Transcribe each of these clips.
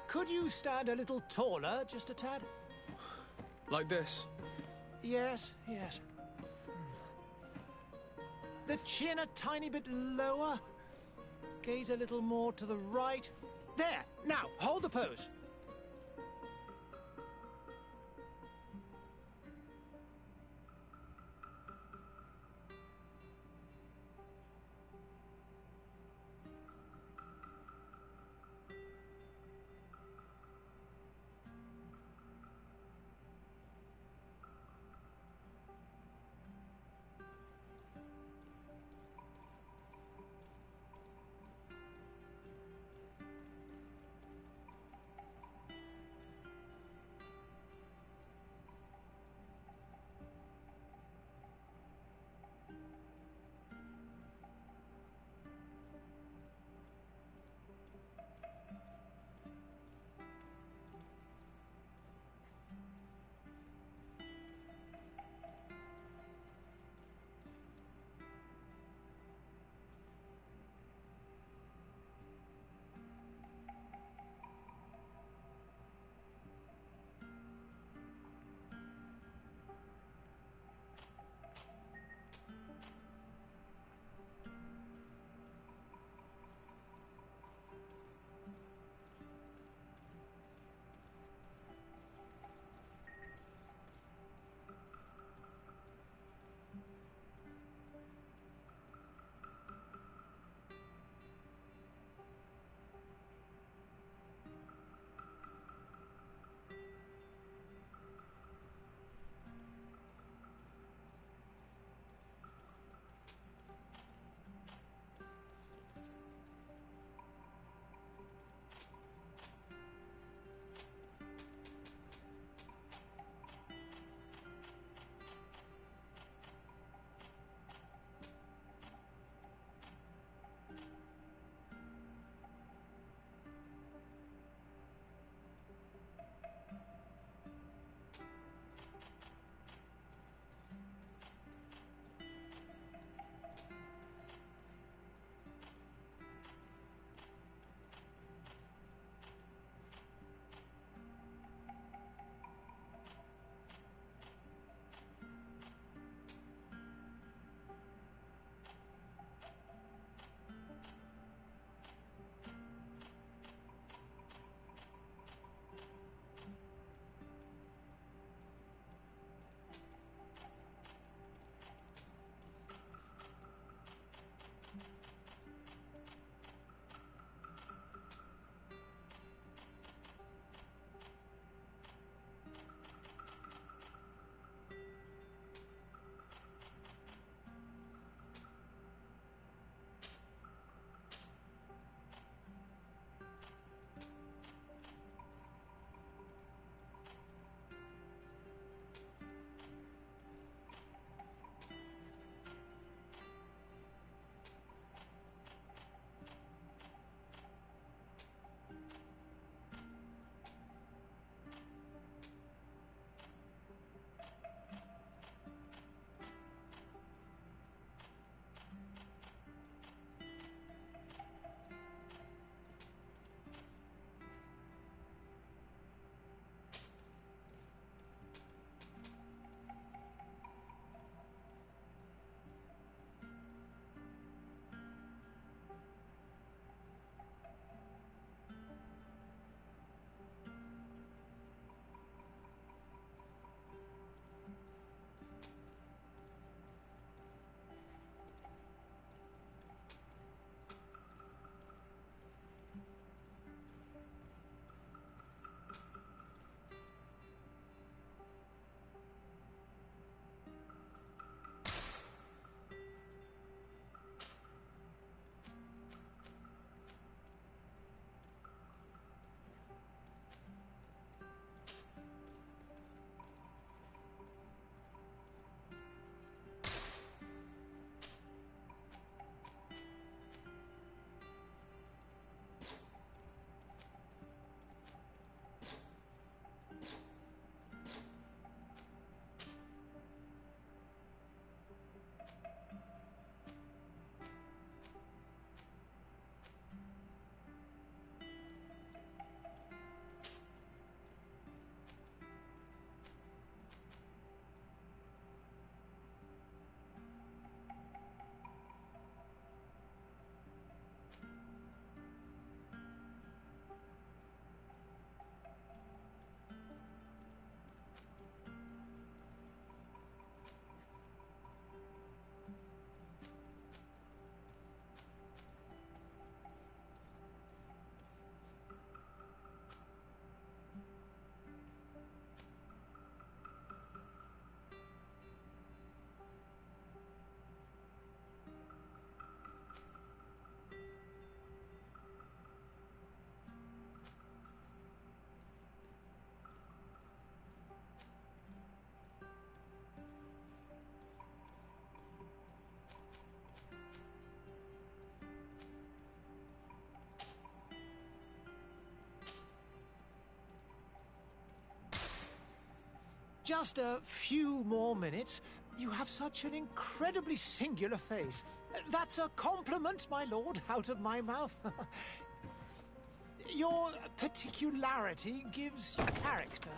Could you stand a little taller, just a tad? Like this? Yes, yes. The chin a tiny bit lower. Gaze a little more to the right. There! Now, hold the pose. just a few more minutes. You have such an incredibly singular face. That's a compliment, my lord, out of my mouth. Your particularity gives you character.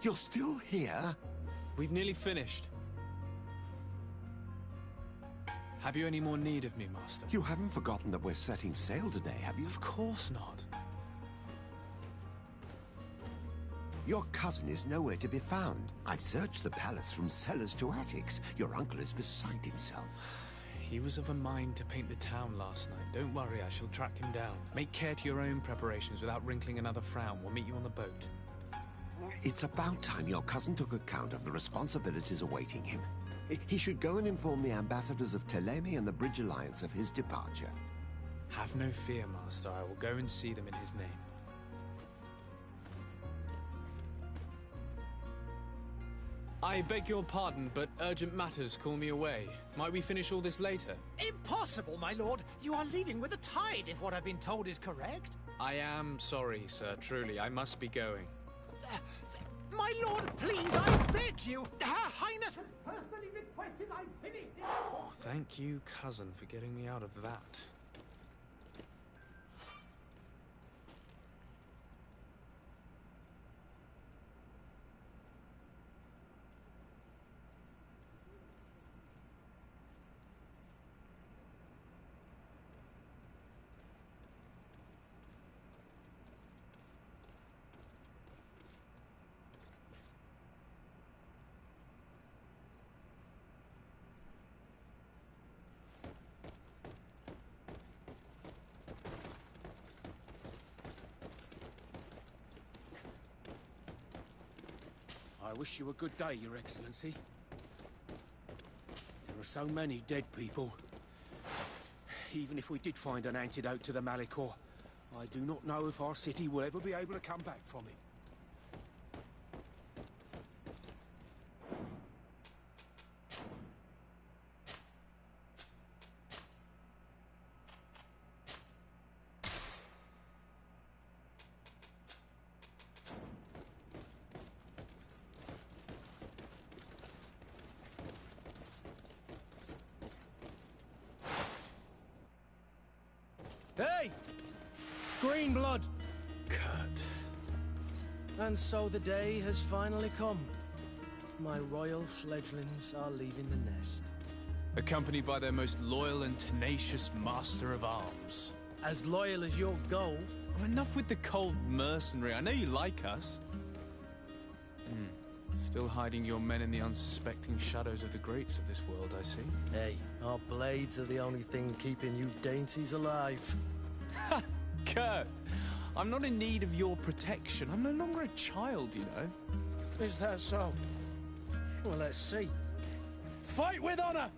You're still here? We've nearly finished. Have you any more need of me, Master? You haven't forgotten that we're setting sail today, have you? Of course not. Your cousin is nowhere to be found. I've searched the palace from cellars to attics. Your uncle is beside himself. He was of a mind to paint the town last night. Don't worry, I shall track him down. Make care to your own preparations without wrinkling another frown. We'll meet you on the boat. It's about time your cousin took account of the responsibilities awaiting him. He should go and inform the ambassadors of Telemi and the Bridge Alliance of his departure. Have no fear, Master. I will go and see them in his name. I beg your pardon, but urgent matters call me away. Might we finish all this later? Impossible, my lord. You are leaving with the tide, if what I've been told is correct. I am sorry, sir. Truly, I must be going. My lord, please, I beg you. Her Highness has personally requested I finish this. Thank you, cousin, for getting me out of that. I wish you a good day, Your Excellency. There are so many dead people. Even if we did find an antidote to the Malicor, I do not know if our city will ever be able to come back from it. Hey! Green blood! Kurt. And so the day has finally come. My royal fledglings are leaving the nest. Accompanied by their most loyal and tenacious master of arms. As loyal as your goal. Oh, enough with the cold mercenary. I know you like us. Still hiding your men in the unsuspecting shadows of the greats of this world, I see. Hey, our blades are the only thing keeping you dainties alive. Ha! Kurt! I'm not in need of your protection. I'm no longer a child, you know. Is that so? Well, let's see. Fight with honor!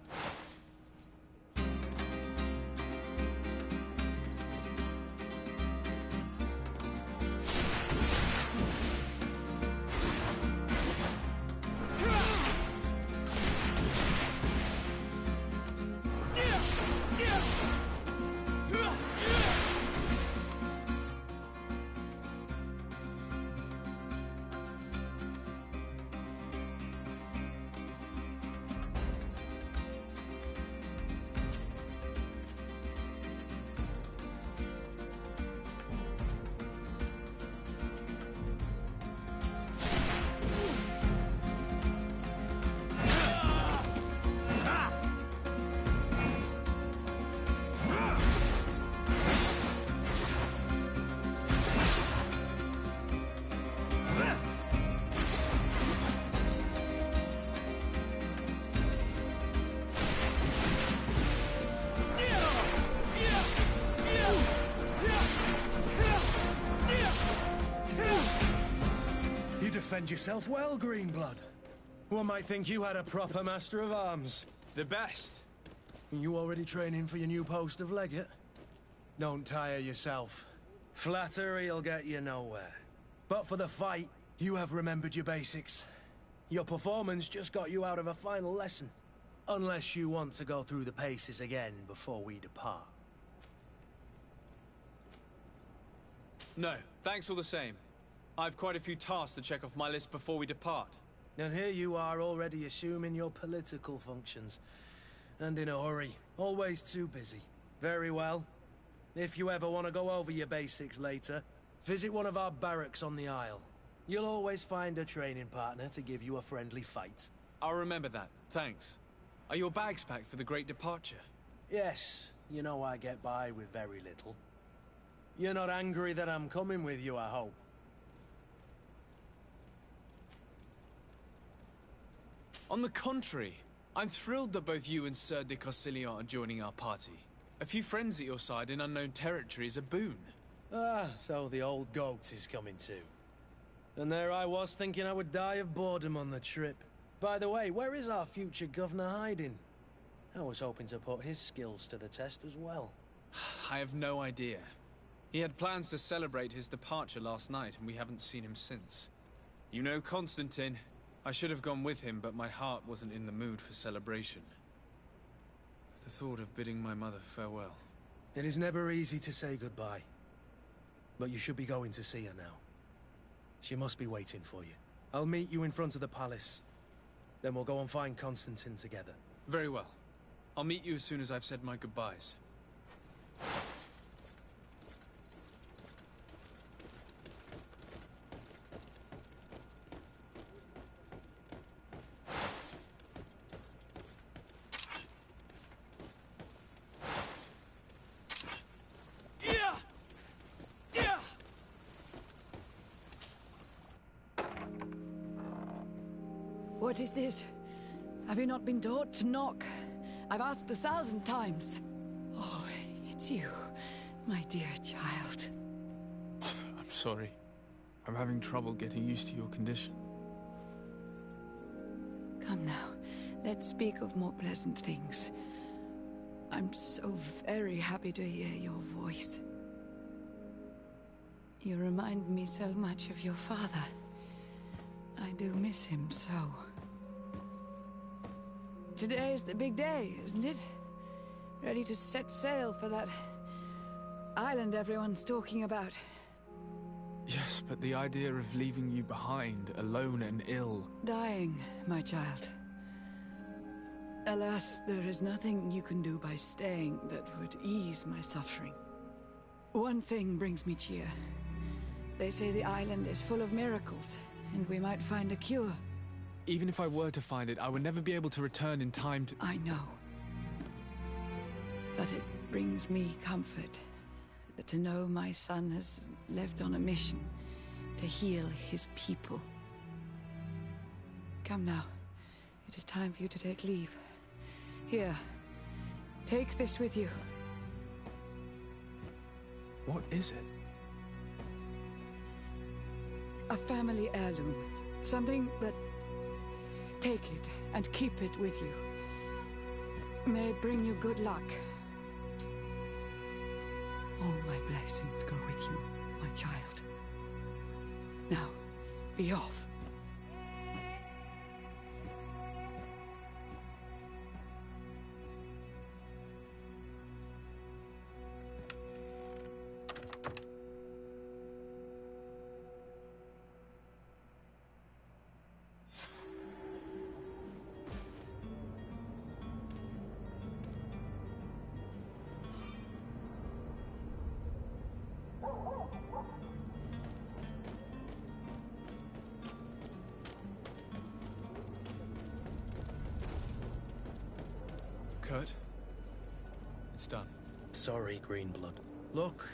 Defend yourself well, Greenblood. One might think you had a proper master of arms. The best. You already training for your new post of legate? Don't tire yourself. Flattery'll get you nowhere. But for the fight, you have remembered your basics. Your performance just got you out of a final lesson. Unless you want to go through the paces again before we depart. No, thanks all the same. I've quite a few tasks to check off my list before we depart. And here you are already assuming your political functions. And in a hurry. Always too busy. Very well. If you ever want to go over your basics later, visit one of our barracks on the Isle. You'll always find a training partner to give you a friendly fight. I'll remember that, thanks. Are your bags packed for the great departure? Yes, you know I get by with very little. You're not angry that I'm coming with you, I hope. On the contrary, I'm thrilled that both you and Sir de Corsilion are joining our party. A few friends at your side in unknown territory is a boon. Ah, so the old goat is coming too. And there I was thinking I would die of boredom on the trip. By the way, where is our future governor hiding? I was hoping to put his skills to the test as well. I have no idea. He had plans to celebrate his departure last night, and we haven't seen him since. You know Constantine. I should have gone with him, but my heart wasn't in the mood for celebration. The thought of bidding my mother farewell. It is never easy to say goodbye. But you should be going to see her now. She must be waiting for you. I'll meet you in front of the palace. Then we'll go and find Constantine together. Very well. I'll meet you as soon as I've said my goodbyes. What is this? Have you not been taught to knock? I've asked 1,000 times. Oh, it's you, my dear child. Mother, I'm sorry. I'm having trouble getting used to your condition. Come now, let's speak of more pleasant things. I'm so very happy to hear your voice. You remind me so much of your father. I do miss him so. Today is the big day, isn't it? Ready to set sail for that island everyone's talking about. Yes, but the idea of leaving you behind, alone and ill... Dying, my child. Alas, there is nothing you can do by staying that would ease my suffering. One thing brings me cheer. They say the island is full of miracles, and we might find a cure. Even if I were to find it, I would never be able to return in time to... I know. But it brings me comfort to know my son has left on a mission to heal his people. Come now. It is time for you to take leave. Here. Take this with you. What is it? A family heirloom. Something that... Take it and keep it with you. May it bring you good luck. All my blessings go with you, my child. Now, be off. Kurt? It's done. Sorry, Greenblood. Look,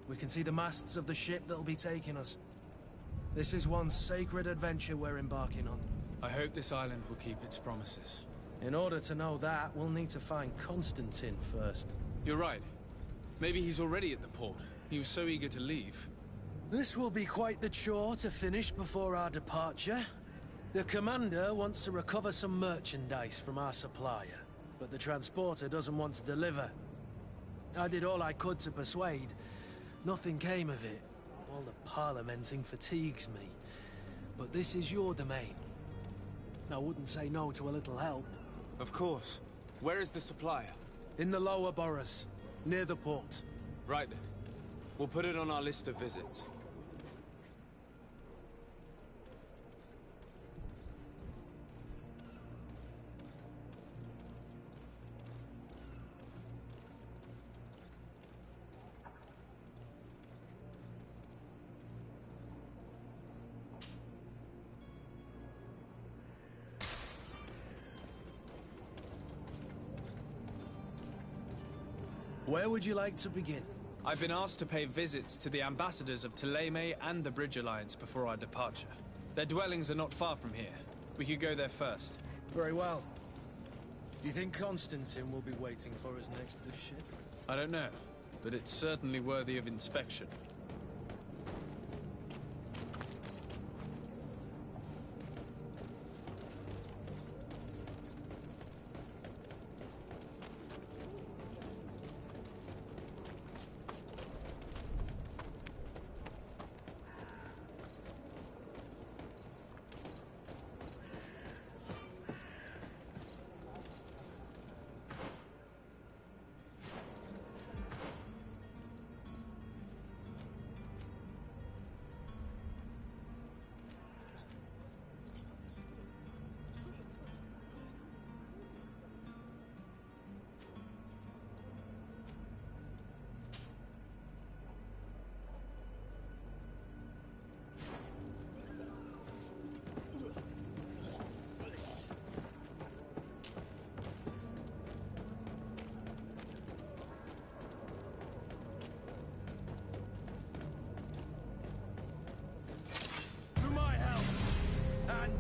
we can see the masts of the ship that'll be taking us. This is one sacred adventure we're embarking on. I hope this island will keep its promises. In order to know that, we'll need to find Constantine first. You're right. Maybe he's already at the port. He was so eager to leave. This will be quite the chore to finish before our departure. The commander wants to recover some merchandise from our supplier, but the transporter doesn't want to deliver. I did all I could to persuade. Nothing came of it. All the parliamenting fatigues me. But this is your domain. I wouldn't say no to a little help. Of course. Where is the supplier? In the lower boroughs, near the port. Right then. We'll put it on our list of visits. Where would you like to begin? I've been asked to pay visits to the ambassadors of Thélème and the Bridge Alliance before our departure. Their dwellings are not far from here. We could go there first. Very well. Do you think Constantine will be waiting for us next to the ship? I don't know, but it's certainly worthy of inspection.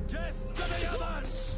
Death to the others!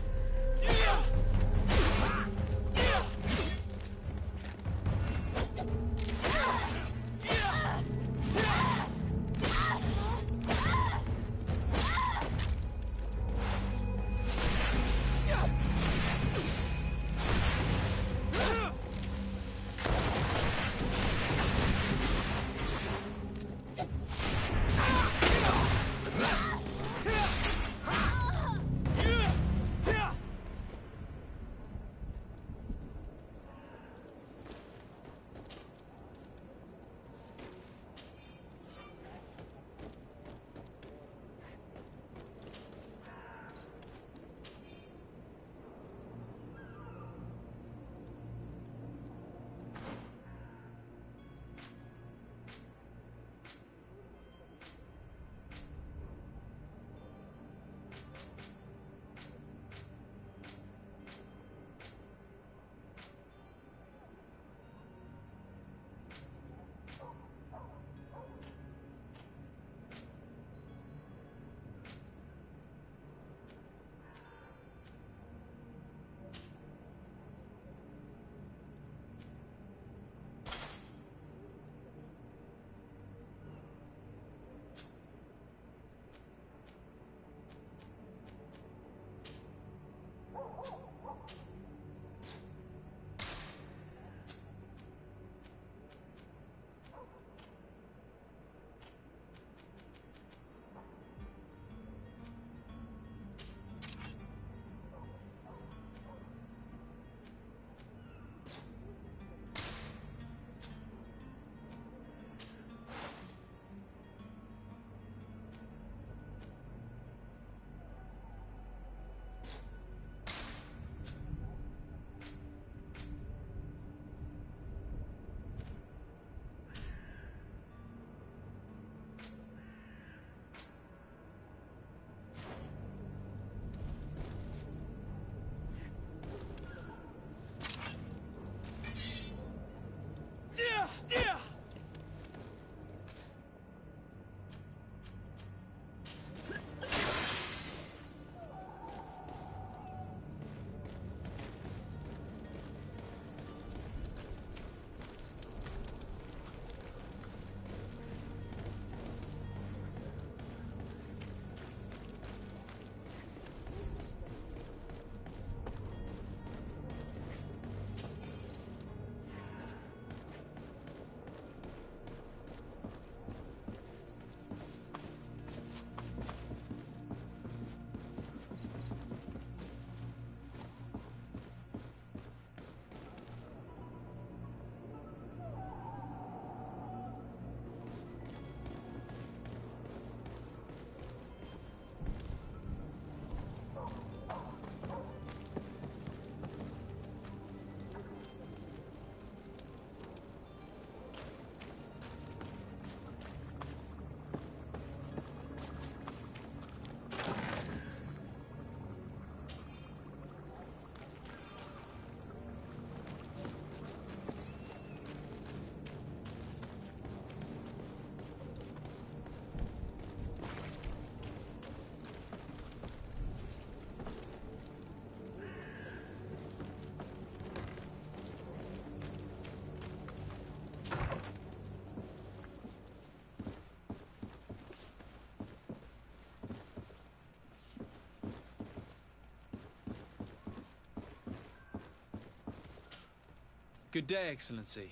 Good day, Excellency.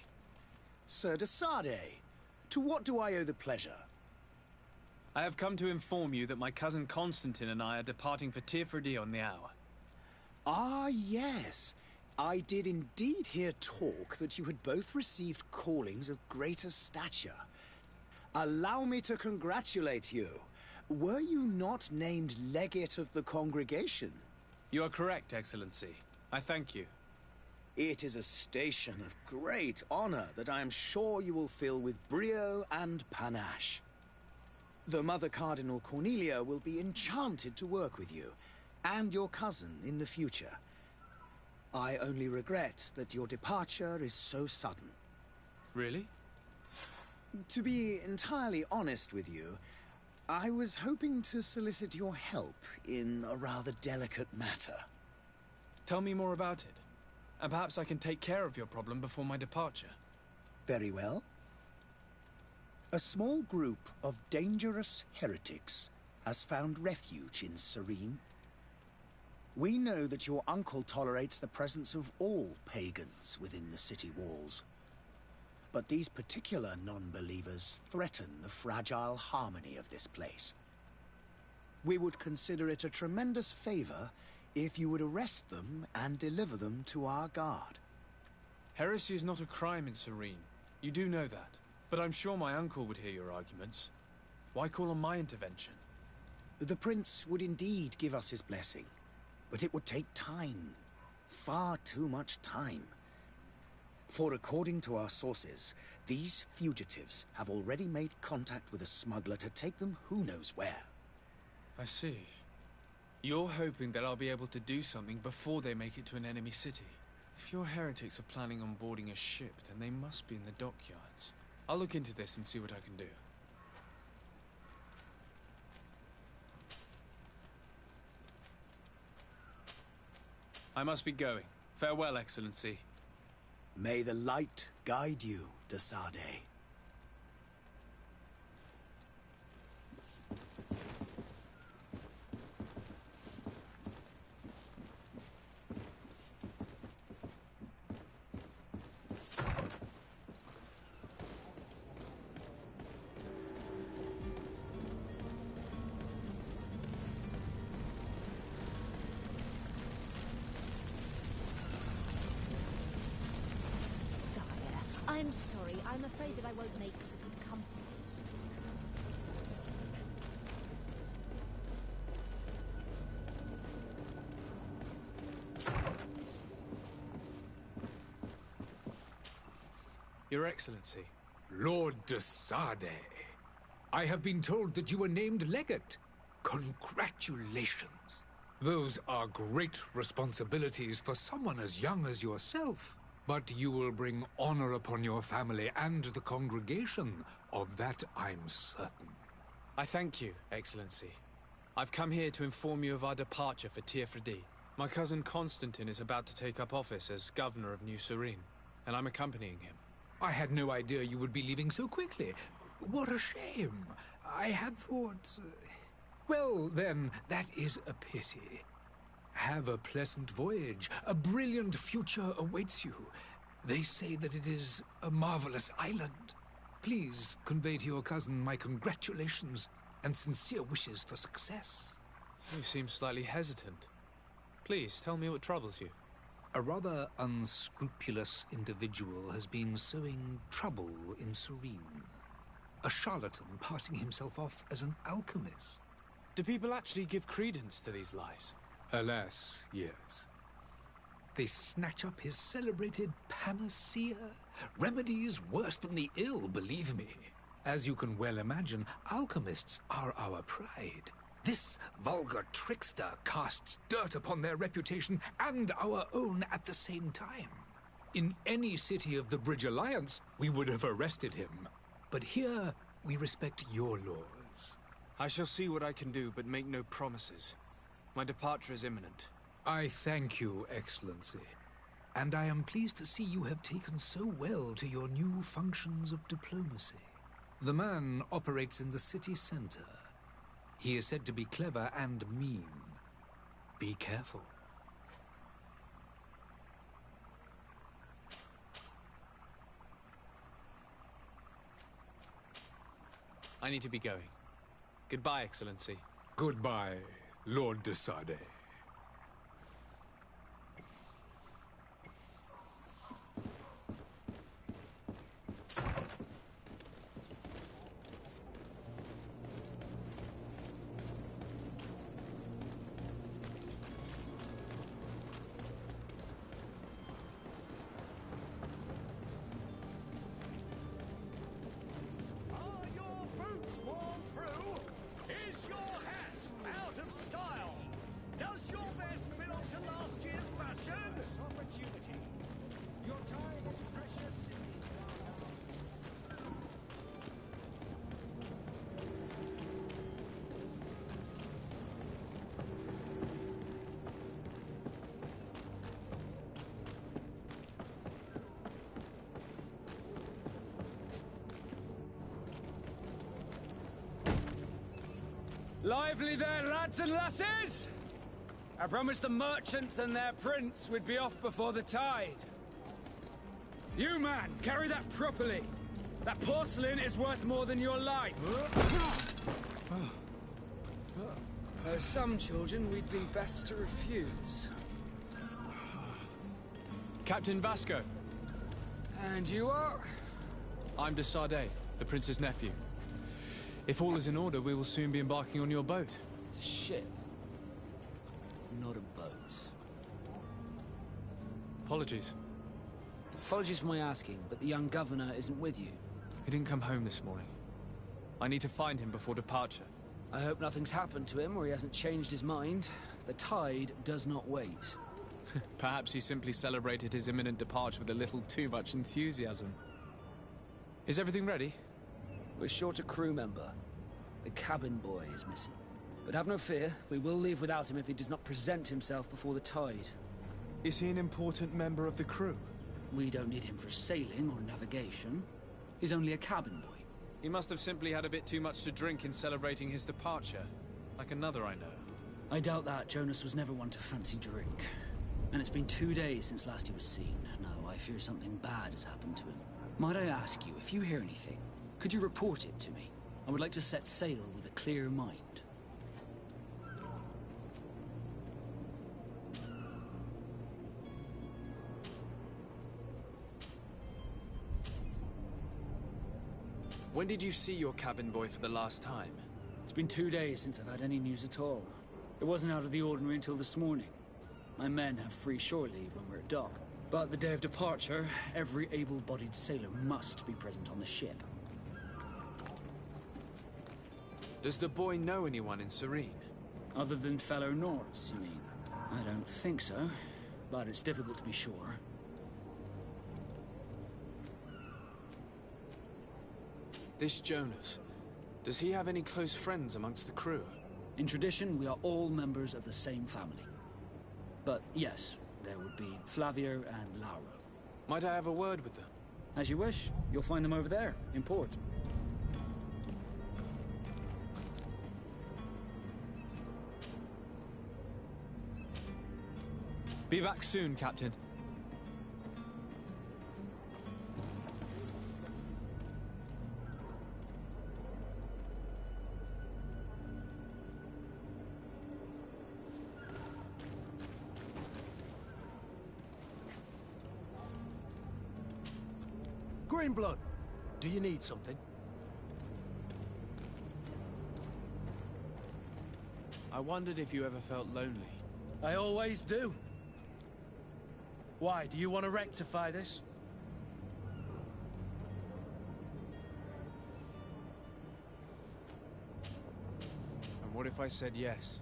Sir de Sardet, to what do I owe the pleasure? I have come to inform you that my cousin Constantine and I are departing for Tirfredi on the hour. Ah, yes. I did indeed hear talk that you had both received callings of greater stature. Allow me to congratulate you. Were you not named legate of the congregation? You are correct, Excellency. I thank you. It is a station of great honor that I am sure you will fill with brio and panache. The Mother Cardinal Cornelia will be enchanted to work with you, and your cousin in the future. I only regret that your departure is so sudden. Really? To be entirely honest with you, I was hoping to solicit your help in a rather delicate matter. Tell me more about it, and perhaps I can take care of your problem before my departure. Very well. A small group of dangerous heretics has found refuge in Serene. We know that your uncle tolerates the presence of all pagans within the city walls. But these particular non-believers threaten the fragile harmony of this place. We would consider it a tremendous favor if you would arrest them and deliver them to our guard. Heresy is not a crime in Serene. You do know that. But I'm sure my uncle would hear your arguments. Why call on my intervention? The Prince would indeed give us his blessing, but it would take time. Far too much time. For according to our sources, these fugitives have already made contact with a smuggler to take them who knows where. I see. You're hoping that I'll be able to do something before they make it to an enemy city. If your heretics are planning on boarding a ship, then they must be in the dockyards. I'll look into this and see what I can do. I must be going. Farewell, Excellency. May the light guide you, de Sardet. I'm sorry. I'm afraid that I won't make for good company. Your Excellency. Lord de Sardet, I have been told that you were named legate. Congratulations. Those are great responsibilities for someone as young as yourself. But you will bring honor upon your family and the congregation. Of that I'm certain. I thank you, Excellency. I've come here to inform you of our departure for Tirfredi. My cousin Constantine is about to take up office as governor of New Serene, and I'm accompanying him. I had no idea you would be leaving so quickly. What a shame. I had thought... Well, then, that is a pity. Have a pleasant voyage. A brilliant future awaits you. They say that it is a marvelous island. Please convey to your cousin my congratulations and sincere wishes for success. You seem slightly hesitant. Please, tell me what troubles you. A rather unscrupulous individual has been sowing trouble in Serene. A charlatan passing himself off as an alchemist. Do people actually give credence to these lies? Alas, yes. They snatch up his celebrated panacea. Remedies worse than the ill, believe me. As you can well imagine, alchemists are our pride. This vulgar trickster casts dirt upon their reputation and our own at the same time. In any city of the Bridge Alliance, we would have arrested him. But here, we respect your laws. I shall see what I can do, but make no promises. My departure is imminent. I thank you, Excellency. And I am pleased to see you have taken so well to your new functions of diplomacy. The man operates in the city center. He is said to be clever and mean. Be careful. I need to be going. Goodbye, Excellency. Goodbye, Lord de Sade. Lively there, lads and lasses! I promised the merchants and their prince we'd be off before the tide. You, man, carry that properly. That porcelain is worth more than your life. There's some children we'd be best to refuse. Captain Vasco. And you are? I'm de Sade, the prince's nephew. If all is in order, we will soon be embarking on your boat. It's a ship, not a boat. Apologies. Apologies for my asking, but the young governor isn't with you. He didn't come home this morning. I need to find him before departure. I hope nothing's happened to him or he hasn't changed his mind. The tide does not wait. Perhaps he simply celebrated his imminent departure with a little too much enthusiasm. Is everything ready? We're short a crew member. The cabin boy is missing. But have no fear, we will leave without him if he does not present himself before the tide. Is he an important member of the crew? We don't need him for sailing or navigation. He's only a cabin boy. He must have simply had a bit too much to drink in celebrating his departure. Like another I know. I doubt that. Jonas was never one to fancy drink. And it's been 2 days since last he was seen. No, I fear something bad has happened to him. Might I ask you, if you hear anything, could you report it to me? I would like to set sail with a clear mind. When did you see your cabin boy for the last time? It's been 2 days since I've had any news at all. It wasn't out of the ordinary until this morning. My men have free shore leave when we're at dock. But the day of departure, every able-bodied sailor must be present on the ship. Does the boy know anyone in Serene? Other than fellow Nords, you mean? I don't think so, but it's difficult to be sure. This Jonas, does he have any close friends amongst the crew? In tradition, we are all members of the same family. But yes, there would be Flavio and Lauro. Might I have a word with them? As you wish. You'll find them over there, in port. Be back soon, Captain. Greenblood, do you need something? I wondered if you ever felt lonely. I always do. Why, do you want to rectify this? And what if I said yes?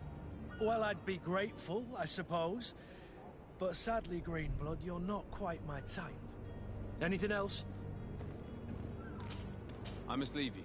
Well, I'd be grateful, I suppose. But sadly, Greenblood, you're not quite my type. Anything else? I must leave you.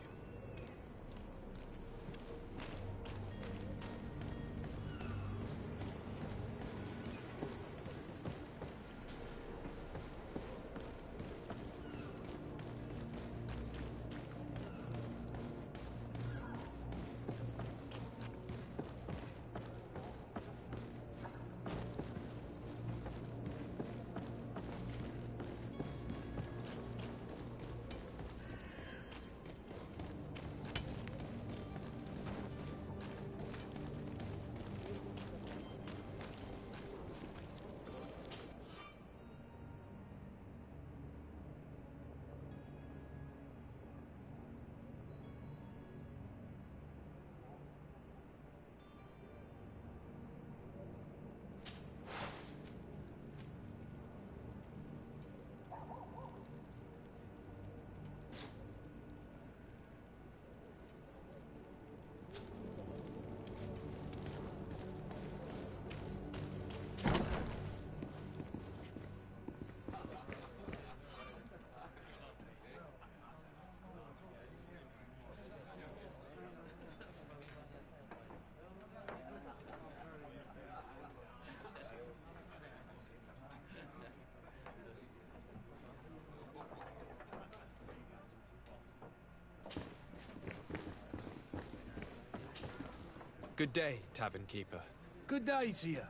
Good day, tavern keeper. Good day to you.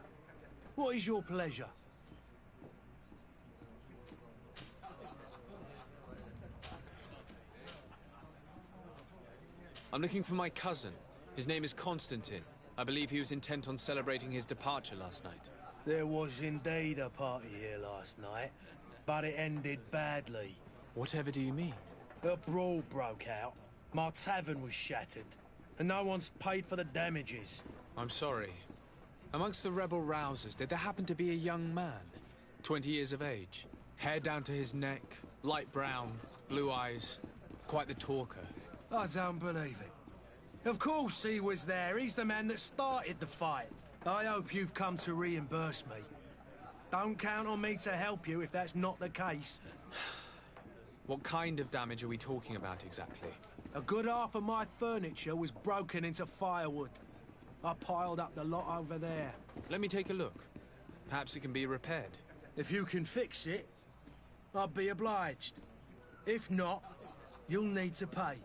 What is your pleasure? I'm looking for my cousin. His name is Constantine. I believe he was intent on celebrating his departure last night. There was indeed a party here last night, but it ended badly. Whatever do you mean? A brawl broke out. My tavern was shattered, and no one's paid for the damages. I'm sorry. Amongst the rebel rousers, did there happen to be a young man? 20 years of age. Hair down to his neck, light brown, blue eyes. Quite the talker. I don't believe it. Of course he was there. He's the man that started the fight. I hope you've come to reimburse me. Don't count on me to help you if that's not the case. What kind of damage are we talking about exactly? A good half of my furniture was broken into firewood. I piled up the lot over there. Let me take a look. Perhaps it can be repaired. If you can fix it, I'll be obliged. If not, you'll need to pay.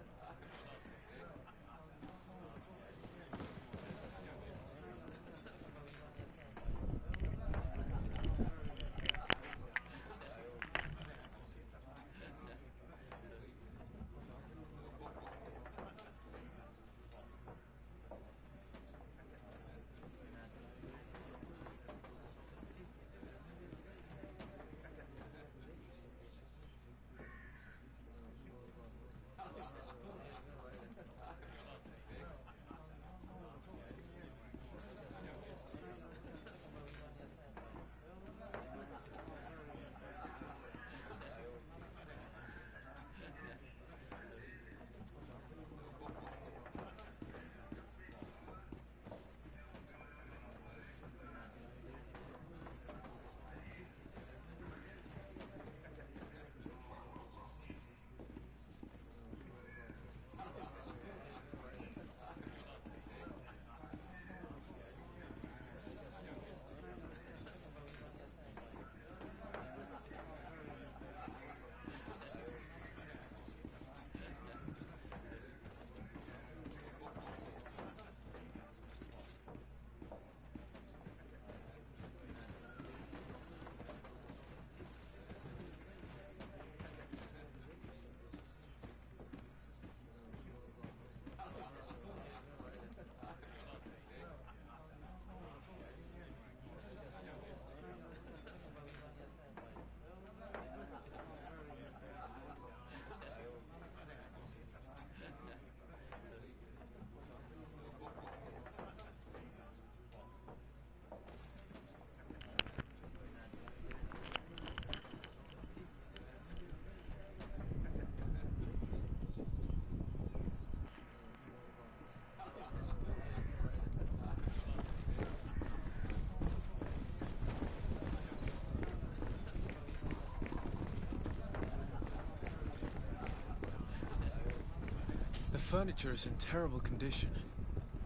The furniture is in terrible condition.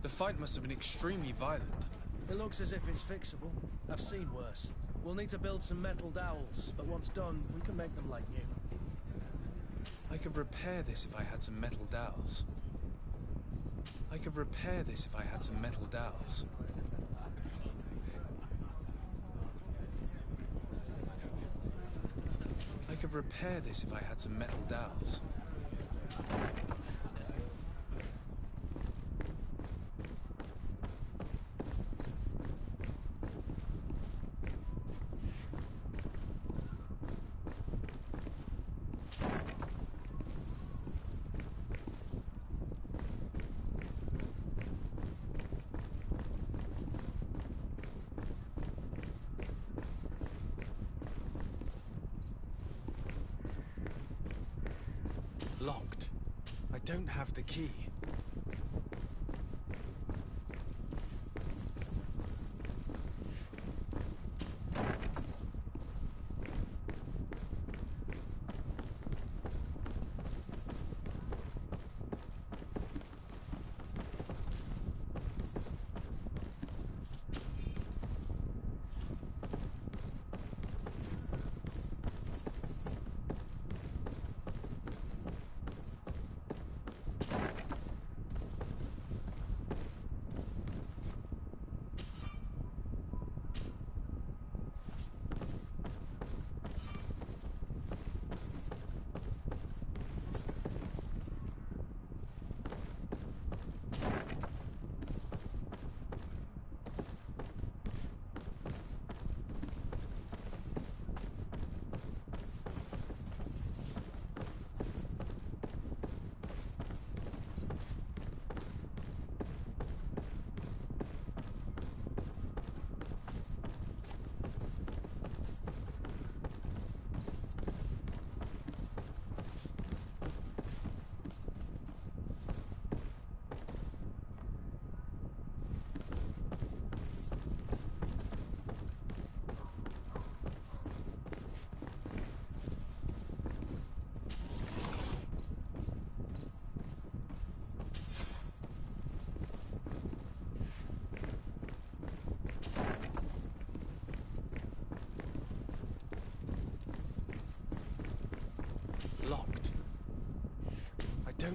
The fight must have been extremely violent. It looks as if it's fixable. I've seen worse. We'll need to build some metal dowels, but once done, we can make them like new. I could repair this if I had some metal dowels. I could repair this if I had some metal dowels. I could repair this if I had some metal dowels. Locked. I don't have the key.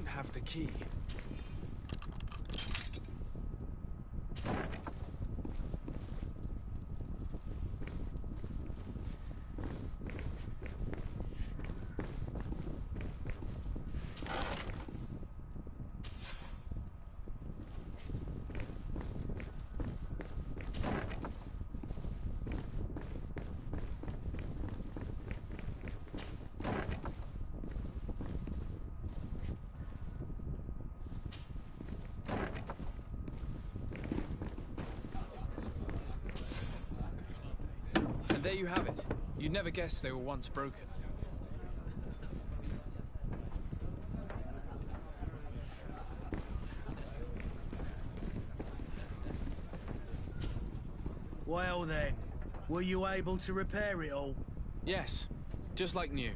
have the key. And there you have it. You'd never guess they were once broken. Well then, were you able to repair it all? Yes, just like new.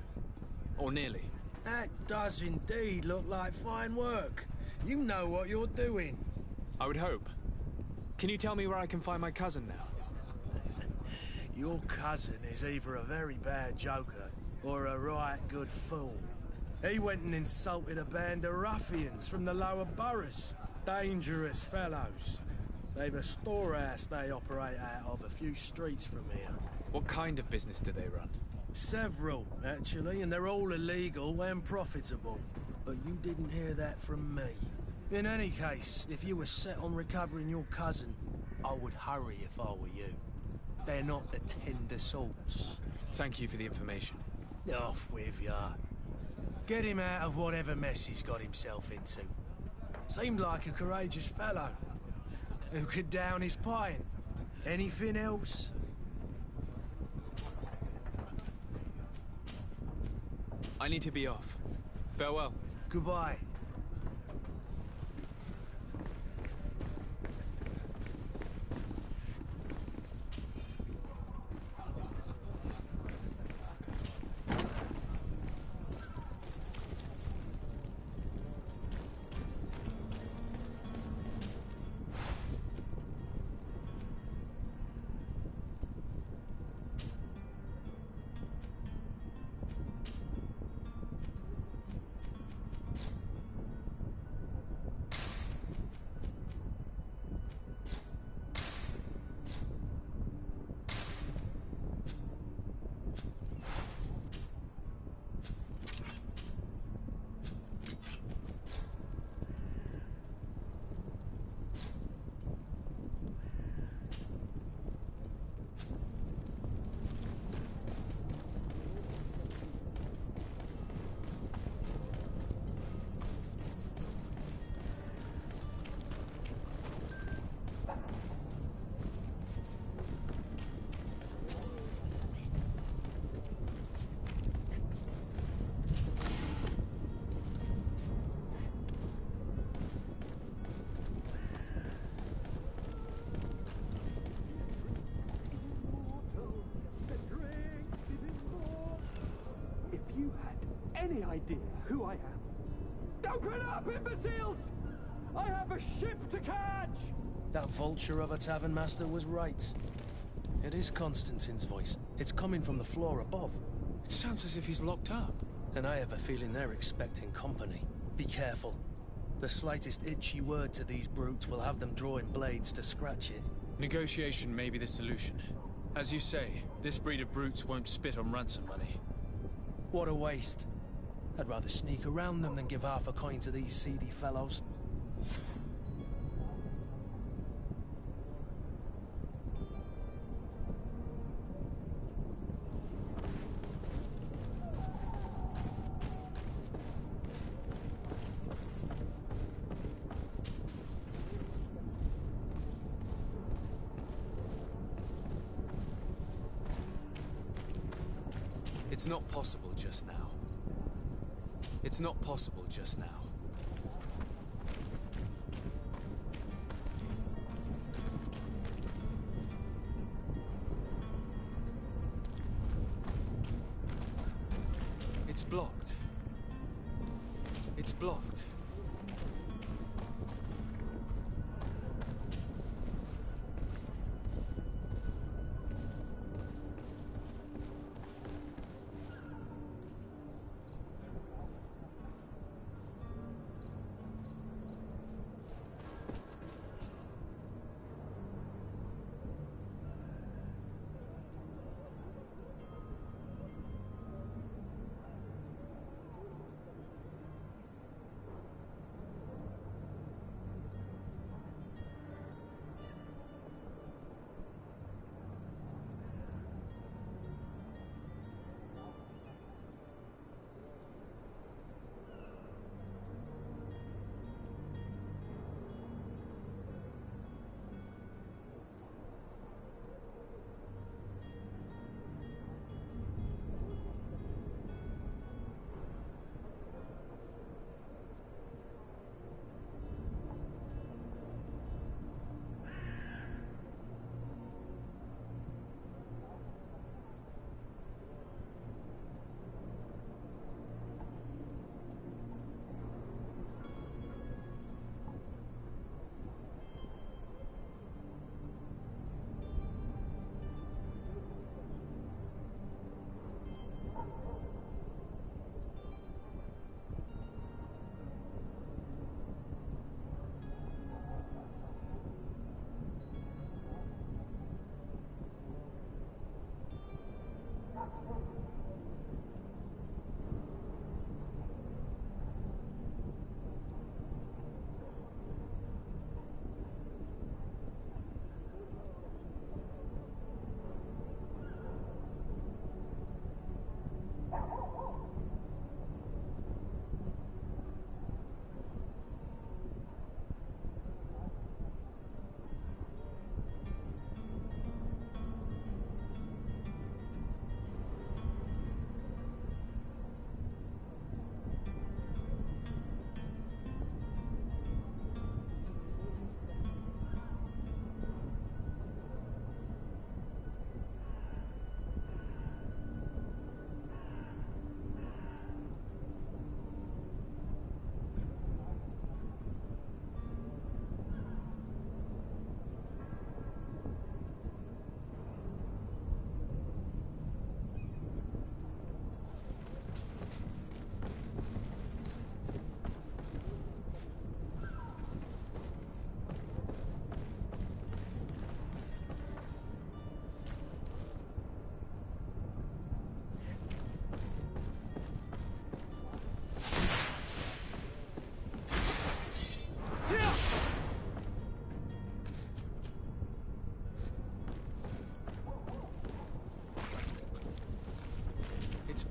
Or nearly. That does indeed look like fine work. You know what you're doing. I would hope. Can you tell me where I can find my cousin now? Your cousin is either a very bad joker or a right good fool. He went and insulted a band of ruffians from the lower boroughs. Dangerous fellows. They've a storehouse they operate out of a few streets from here. What kind of business do they run? Several, actually, and they're all illegal and profitable. But you didn't hear that from me. In any case, if you were set on recovering your cousin, I would hurry if I were you. They're not the tender sorts. Thank you for the information. Off with ya. Get him out of whatever mess he's got himself into. Seemed like a courageous fellow. Who could down his pint? Anything else? I need to be off. Farewell. Goodbye. Any idea who I am? Open up, imbeciles! I have a ship to catch! That vulture of a tavern master was right. It is Constantine's voice. It's coming from the floor above. It sounds as if he's locked up. And I have a feeling they're expecting company. Be careful. The slightest itchy word to these brutes will have them drawing blades to scratch it. Negotiation may be the solution. As you say, this breed of brutes won't spit on ransom money. What a waste. I'd rather sneak around them than give half a coin to these seedy fellows. It's not possible just now. It's not possible just now. It's blocked. It's blocked.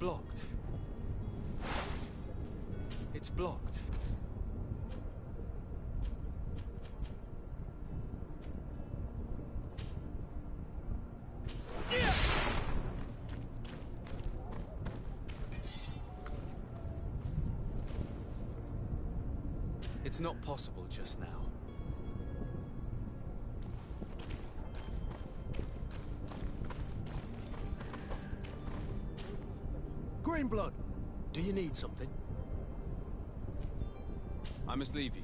blocked. It's blocked. It's not possible just now. Greenblood, do you need something? I must leave you.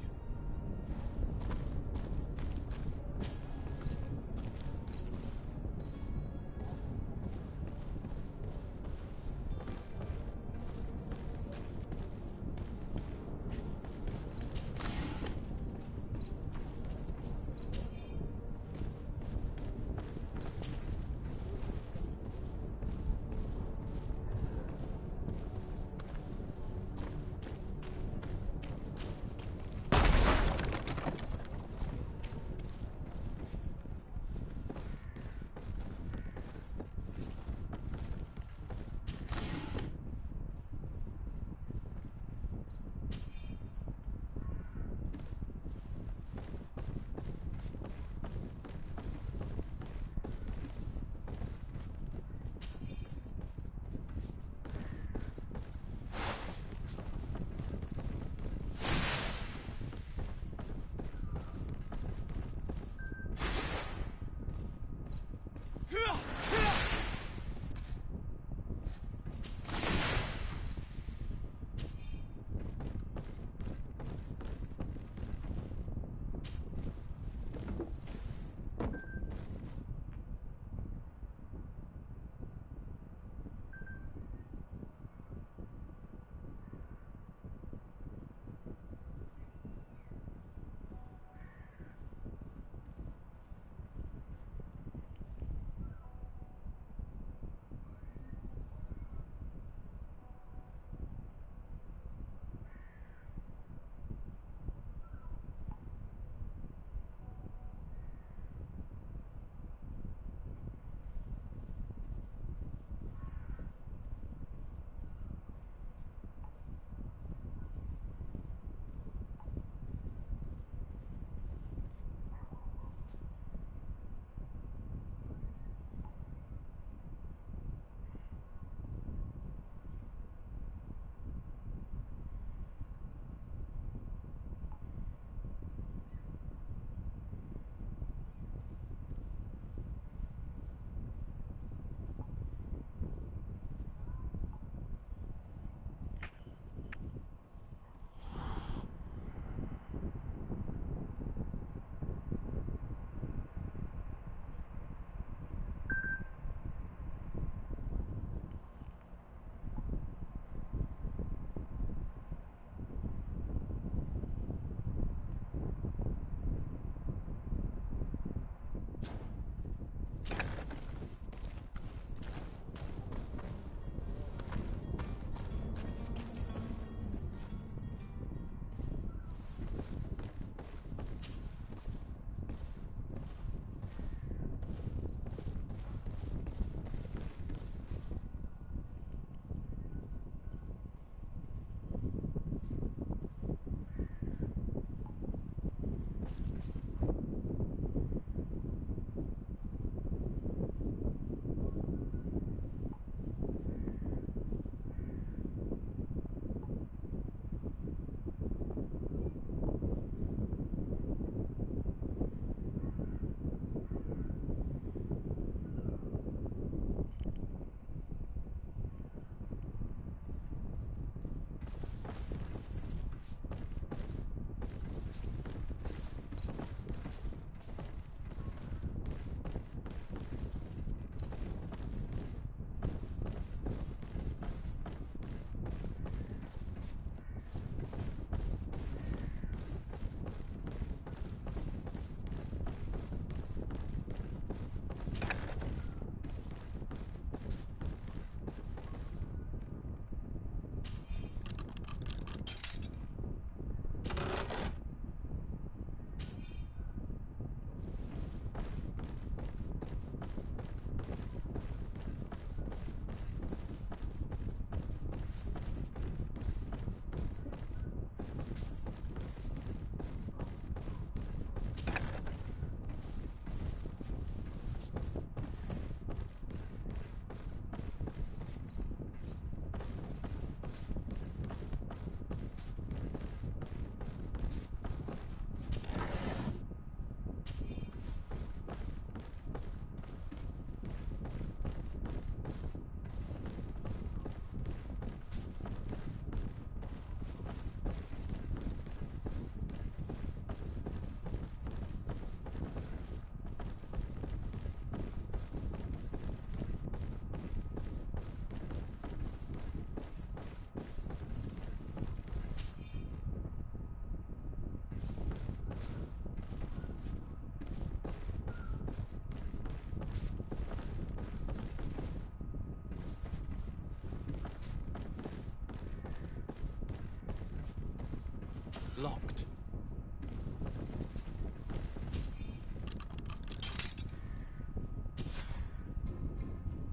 Locked.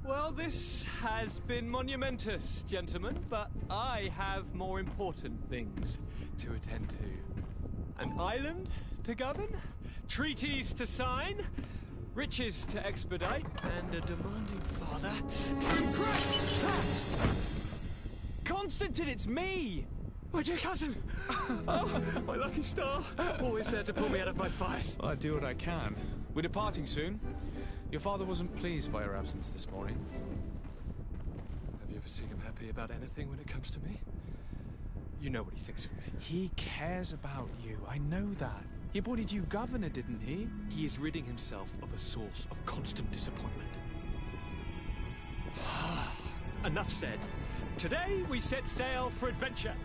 Well, this has been monumentous, gentlemen, but I have more important things to attend to. An island to govern, treaties to sign, riches to expedite, and a demanding father to impress! Constantine, it's me! My dear cousin! Oh, my lucky star! Always there to pull me out of my fires. Well, I do what I can. We're departing soon. Your father wasn't pleased by your absence this morning. Have you ever seen him happy about anything when it comes to me? You know what he thinks of me. He cares about you, I know that. He appointed you governor, didn't he? He is ridding himself of a source of constant disappointment. Enough said. Today we set sail for adventure.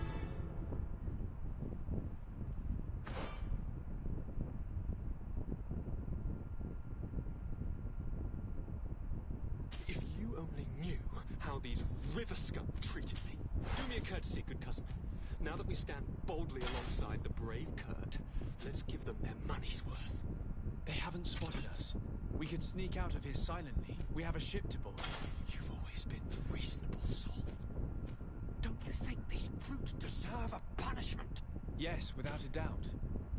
If you only knew how these river scum treated me. Do me a courtesy, good cousin. Now that we stand boldly alongside the brave Kurt, let's give them their money's worth. They haven't spotted us. We could sneak out of here silently. We have a ship to board. You've always been the reasonable soul. Don't you think these brutes deserve a punishment? Yes, without a doubt.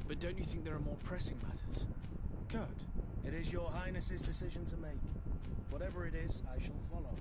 But don't you think there are more pressing matters? Kurt? It is your highness's decision to make. Whatever it is, I shall follow.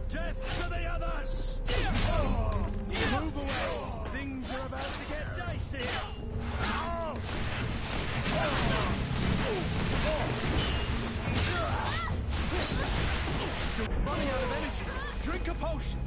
Death to the others! Move away! Things are about to get dicey! You're running out of energy! Drink a potion!